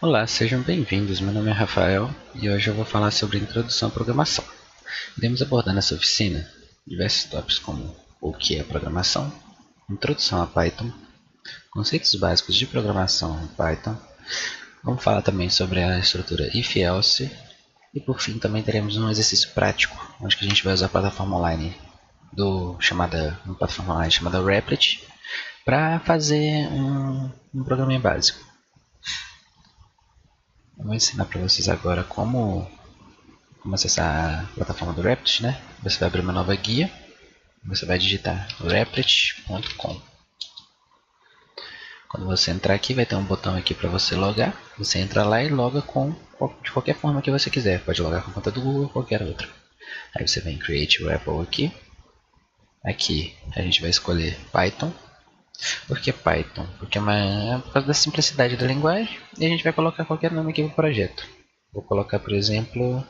Olá, sejam bem-vindos. Meu nome é Rafael e hoje eu vou falar sobre introdução à programação. Iremos abordar nessa oficina diversos tópicos como o que é programação, introdução a Python, conceitos básicos de programação em Python, vamos falar também sobre a estrutura if-else e por fim também teremos um exercício prático, onde a gente vai usar a plataforma online chamada Replit para fazer um programinha básico. Eu vou ensinar para vocês agora como acessar a plataforma do Replit, né? Você vai abrir uma nova guia, você vai digitar replit.com. Quando você entrar aqui, vai ter um botão aqui para você logar. Você entra lá e loga de qualquer forma que você quiser. Pode logar com a conta do Google ou qualquer outra. Aí você vem em Create REPL aqui. Aqui a gente vai escolher Python. Por que Python? Porque é por causa da simplicidade da linguagem. E a gente vai colocar qualquer nome aqui para o projeto. Vou colocar, por exemplo,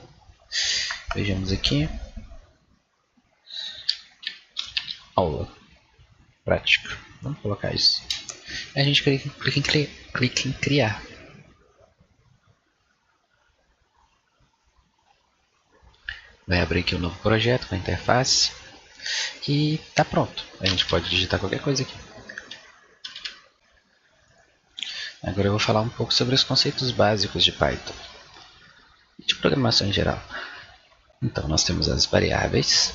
vejamos aqui, aula prática. Vamos colocar isso. A gente clica em criar. Vai abrir aqui um novo projeto com a interface. E está pronto. A gente pode digitar qualquer coisa aqui. Agora eu vou falar um pouco sobre os conceitos básicos de Python e de programação em geral. Então, nós temos as variáveis,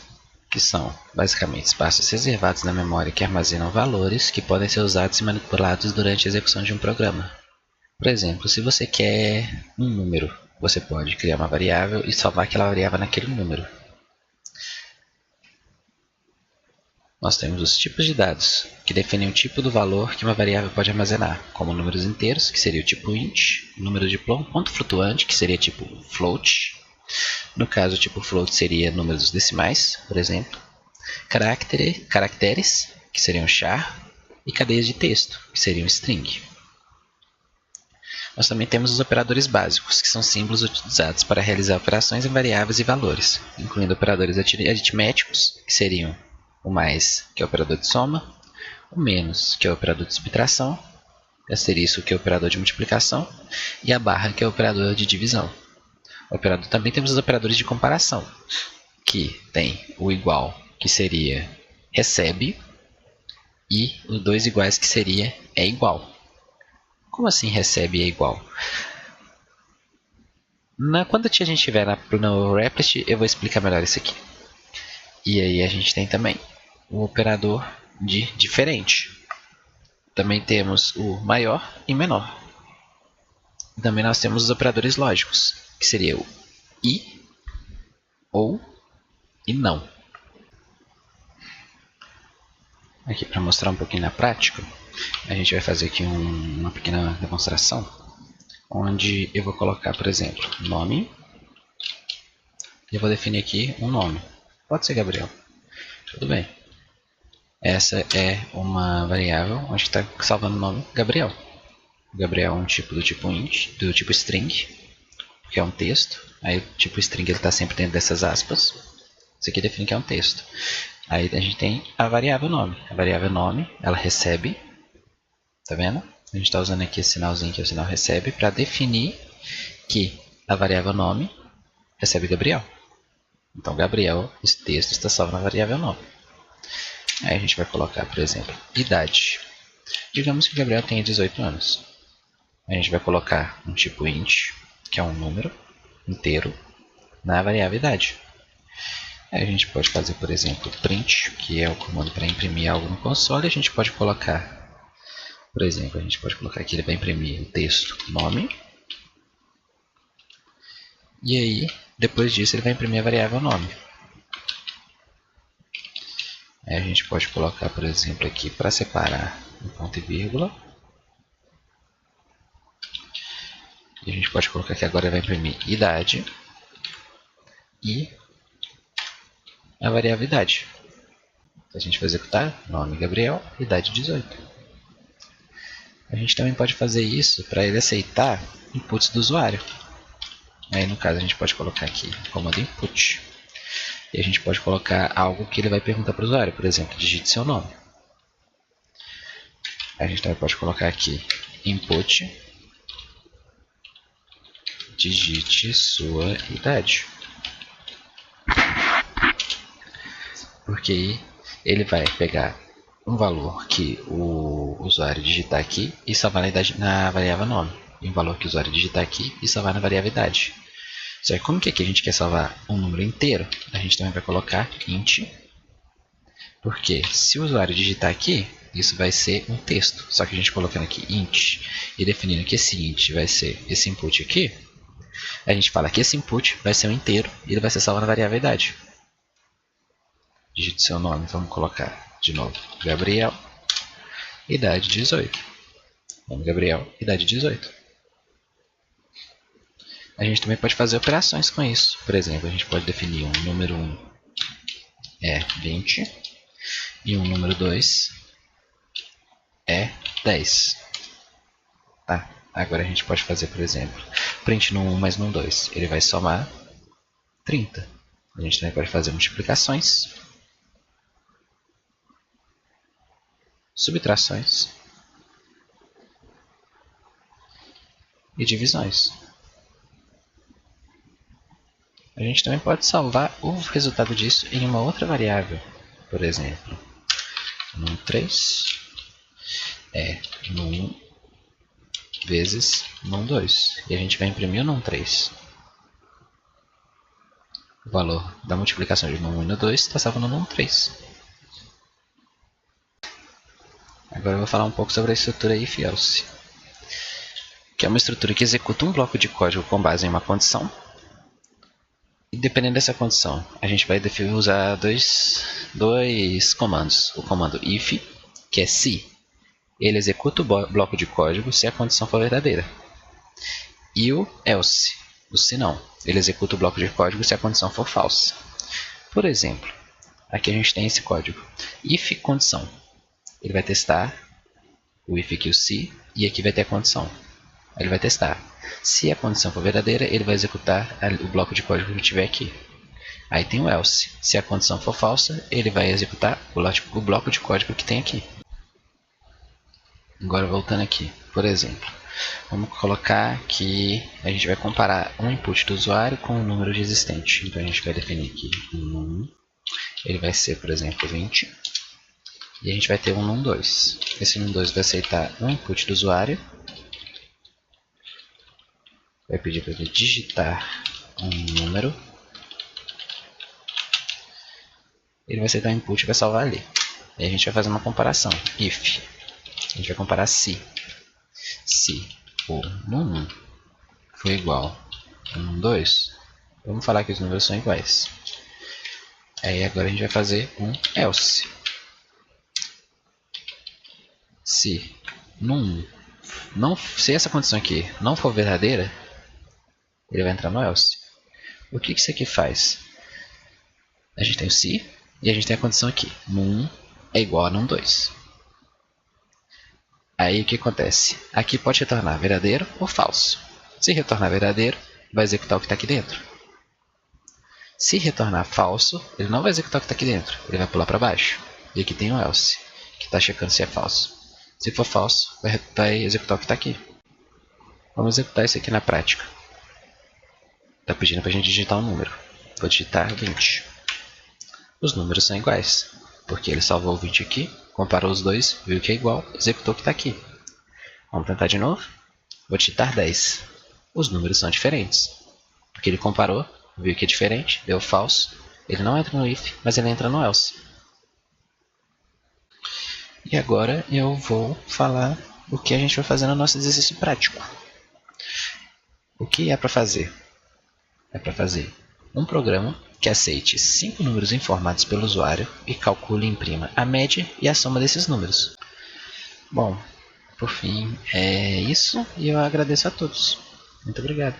que são basicamente espaços reservados na memória que armazenam valores que podem ser usados e manipulados durante a execução de um programa. Por exemplo, se você quer um número, você pode criar uma variável e salvar aquela variável naquele número. Nós temos os tipos de dados, que definem o tipo do valor que uma variável pode armazenar, como números inteiros, que seria o tipo int, número de ponto flutuante, que seria tipo float. No caso, o tipo float seria números decimais, por exemplo. Caracteres, que seriam char, e cadeias de texto, que seriam string. Nós também temos os operadores básicos, que são símbolos utilizados para realizar operações em variáveis e valores, incluindo operadores aritméticos, que seriam o mais, que é o operador de soma, o menos, que é o operador de subtração, o asterisco, que é o operador de multiplicação, e a barra, que é o operador de divisão. Também temos os operadores de comparação, que tem o igual, que seria recebe, e os dois iguais, que seria é igual. Como assim recebe e é igual? Quando a gente estiver no Replit, eu vou explicar melhor isso aqui. E aí a gente tem também o operador de diferente. Também temos o maior e menor. Também nós temos os operadores lógicos, que seria o e, ou e não. Aqui para mostrar um pouquinho na prática, a gente vai fazer aqui uma pequena demonstração, onde eu vou colocar, por exemplo, nome, e eu vou definir aqui um nome. Pode ser Gabriel. Tudo bem. Essa é uma variável onde está salvando o nome Gabriel. Gabriel é um tipo do tipo int, do tipo string, que é um texto. Aí o tipo string está sempre dentro dessas aspas. Isso aqui define que é um texto. Aí a gente tem a variável nome. A variável nome, ela recebe, tá vendo? A gente está usando aqui esse sinalzinho, que é o sinal recebe, para definir que a variável nome recebe Gabriel. Então, Gabriel, esse texto está salvo na variável nome. Aí a gente vai colocar, por exemplo, idade. Digamos que Gabriel tenha 18 anos. A gente vai colocar um tipo int, que é um número inteiro, na variável idade. Aí a gente pode fazer, por exemplo, print, que é o comando para imprimir algo no console. A gente pode colocar, por exemplo, aqui, ele vai imprimir o texto nome. E aí, depois disso, ele vai imprimir a variável nome. Aí a gente pode colocar, por exemplo, aqui para separar um ponto e vírgula. E a gente pode colocar aqui agora, ele vai imprimir idade e a variável idade. Então, a gente vai executar nome Gabriel, idade 18. A gente também pode fazer isso para ele aceitar inputs do usuário. Aí no caso a gente pode colocar aqui o comando input. E a gente pode colocar algo que ele vai perguntar para o usuário, por exemplo, digite seu nome. A gente também pode colocar aqui input digite sua idade. Porque aí ele vai pegar um valor que o usuário digitar aqui e salvar na variável nome. E um valor que o usuário digitar aqui e salvar na variável idade. Só que como que aqui a gente quer salvar um número inteiro, a gente também vai colocar int. Porque se o usuário digitar aqui, isso vai ser um texto. Só que a gente colocando aqui int e definindo que esse int vai ser esse input aqui, a gente fala que esse input vai ser um inteiro e ele vai ser salvo na variável idade. Digite seu nome, vamos colocar de novo Gabriel, idade 18. Nome Gabriel, idade 18. A gente também pode fazer operações com isso. Por exemplo, a gente pode definir um número 1 é 20 e um número 2 é 10. Tá? Agora a gente pode fazer, por exemplo, print no 1 mais no 2. Ele vai somar 30. A gente também pode fazer multiplicações, subtrações e divisões. A gente também pode salvar o resultado disso em uma outra variável. Por exemplo, num3 é num1 vezes num2. E a gente vai imprimir o num3. O valor da multiplicação de num1 e num2 está salvo no num3. Agora eu vou falar um pouco sobre a estrutura if-else, que é uma estrutura que executa um bloco de código com base em uma condição. E dependendo dessa condição, a gente vai usar dois comandos. O comando if, que é se. Ele executa o bloco de código se a condição for verdadeira. E o else, o se não. Ele executa o bloco de código se a condição for falsa. Por exemplo, aqui a gente tem esse código. If condição. Ele vai testar o if aqui, o se, e aqui vai ter a condição. Ele vai testar. Se a condição for verdadeira, ele vai executar o bloco de código que tiver aqui. Aí tem o else. Se a condição for falsa, ele vai executar o bloco de código que tem aqui. Agora voltando aqui, por exemplo, vamos colocar que a gente vai comparar um input do usuário com o número de existente. Então a gente vai definir aqui um num1, ele vai ser, por exemplo, 20. E a gente vai ter um num2. Esse num2 vai aceitar um input do usuário. Vai pedir para ele digitar um número. Ele vai aceitar o input e vai salvar ali. E a gente vai fazer uma comparação. If. A gente vai comparar se o num1 for igual a num2, vamos falar que os números são iguais. Aí agora a gente vai fazer um else. Se num1 se essa condição aqui não for verdadeira, ele vai entrar no else. O que isso aqui faz? A gente tem o se e a gente tem a condição aqui. Num1 é igual a num2. Aí o que acontece? Aqui pode retornar verdadeiro ou falso. Se retornar verdadeiro, vai executar o que está aqui dentro. Se retornar falso, ele não vai executar o que está aqui dentro. Ele vai pular para baixo. E aqui tem o else, que está checando se é falso. Se for falso, vai executar o que está aqui. Vamos executar isso aqui na prática. Está pedindo para a gente digitar um número. Vou digitar 20. Os números são iguais, porque ele salvou o 20 aqui, comparou os dois, viu que é igual, executou o que está aqui. Vamos tentar de novo. Vou digitar 10. Os números são diferentes, porque ele comparou, viu que é diferente, deu falso. Ele não entra no if, mas ele entra no else. E agora eu vou falar o que a gente vai fazer no nosso exercício prático. O que é para fazer? É para fazer um programa que aceite 5 números informados pelo usuário e calcule e imprima a média e a soma desses números. Bom, por fim, é isso e eu agradeço a todos. Muito obrigado.